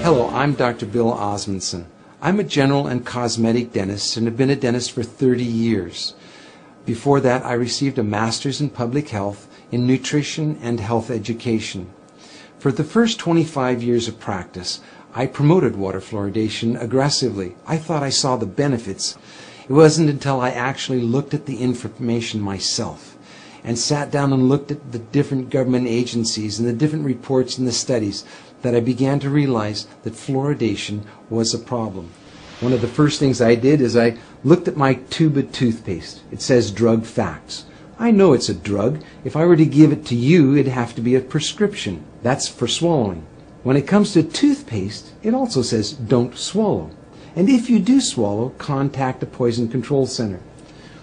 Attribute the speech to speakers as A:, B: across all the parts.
A: Hello, I'm Dr. Bill Osmondson. I'm a general and cosmetic dentist and have been a dentist for 30 years. Before that, I received a master's in public health in nutrition and health education. For the first 25 years of practice, I promoted water fluoridation aggressively. I thought I saw the benefits. It wasn't until I actually looked at the information myself and sat down and looked at the different government agencies and the different reports and the studies that I began to realize that fluoridation was a problem. One of the first things I did is I looked at my tube of toothpaste. It says drug facts. I know it's a drug. If I were to give it to you, it'd have to be a prescription. That's for swallowing. When it comes to toothpaste, it also says don't swallow. And if you do swallow, contact a poison control center.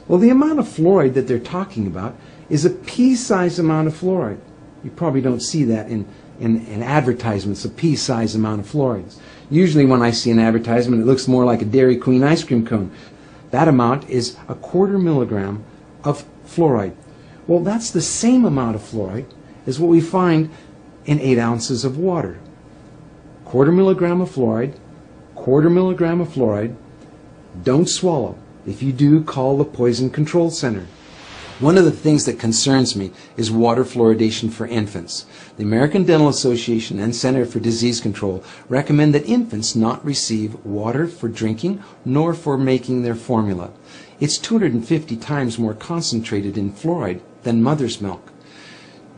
A: Well, the amount of fluoride that they're talking about is a pea-sized amount of fluoride. You probably don't see that in advertisements, a pea-sized amount of fluoride. Usually when I see an advertisement, it looks more like a Dairy Queen ice cream cone. That amount is a 1/4 milligram of fluoride. Well, that's the same amount of fluoride as what we find in 8 ounces of water. 1/4 milligram of fluoride, 1/4 milligram of fluoride. Don't swallow. If you do, call the Poison Control Center. One of the things that concerns me is water fluoridation for infants. The American Dental Association and Center for Disease Control recommend that infants not receive water for drinking nor for making their formula. It's 250 times more concentrated in fluoride than mother's milk.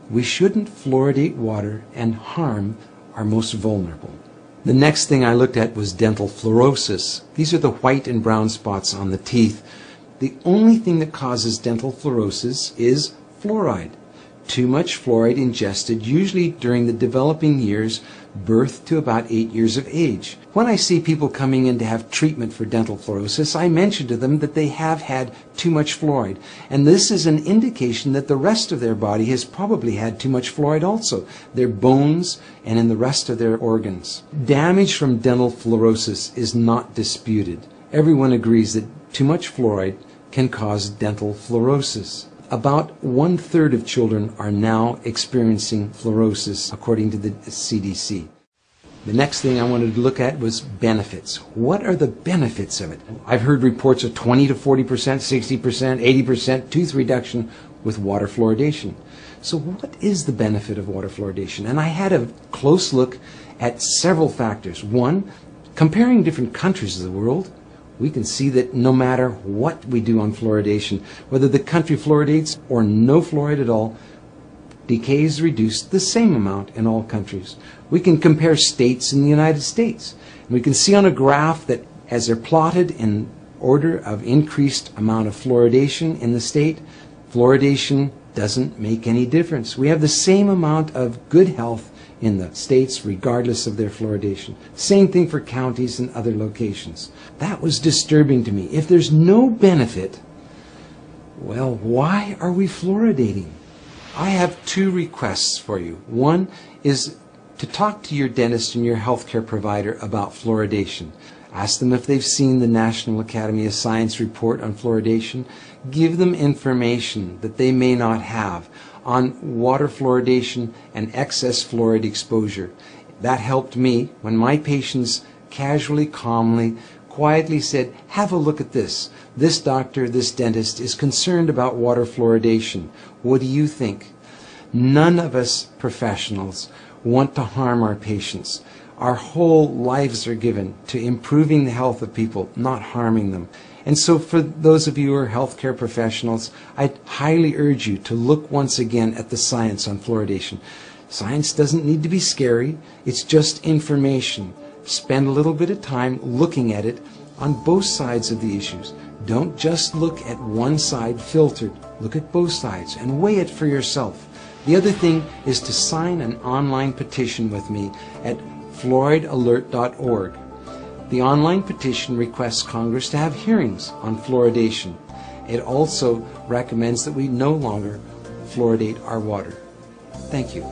A: We shouldn't fluoridate water and harm our most vulnerable. The next thing I looked at was dental fluorosis. These are the white and brown spots on the teeth. The only thing that causes dental fluorosis is fluoride. Too much fluoride ingested, usually during the developing years, birth to about 8 years of age. When I see people coming in to have treatment for dental fluorosis, I mention to them that they have had too much fluoride. And this is an indication that the rest of their body has probably had too much fluoride also, their bones and in the rest of their organs. Damage from dental fluorosis is not disputed. Everyone agrees that too much fluoride can cause dental fluorosis. About 1/3 of children are now experiencing fluorosis, according to the CDC. The next thing I wanted to look at was benefits. What are the benefits of it? I've heard reports of 20 to 40%, 60%, 80% tooth reduction with water fluoridation. So what is the benefit of water fluoridation? And I had a close look at several factors. One, comparing different countries of the world, we can see that no matter what we do on fluoridation, whether the country fluoridates or no fluoride at all, decay is reduced the same amount in all countries. We can compare states in the United States. And we can see on a graph that as they're plotted in order of increased amount of fluoridation in the state, fluoridation doesn't make any difference. We have the same amount of good health in the states regardless of their fluoridation. Same thing for counties and other locations. That was disturbing to me. If there's no benefit, well, why are we fluoridating? I have 2 requests for you. One is to talk to your dentist and your healthcare provider about fluoridation. Ask them if they've seen the National Academy of Science report on fluoridation. Give them information that they may not have on water fluoridation and excess fluoride exposure. That helped me when my patients casually, calmly, quietly said, have a look at this. This doctor, this dentist is concerned about water fluoridation. What do you think? None of us professionals want to harm our patients. Our whole lives are given to improving the health of people, not harming them. And so for those of you who are healthcare professionals, I highly urge you to look once again at the science on fluoridation. Science doesn't need to be scary. It's just information. Spend a little bit of time looking at it on both sides of the issues. Don't just look at one side filtered. Look at both sides and weigh it for yourself. The other thing is to sign an online petition with me at fluoridealert.org. The online petition requests Congress to have hearings on fluoridation. It also recommends that we no longer fluoridate our water. Thank you.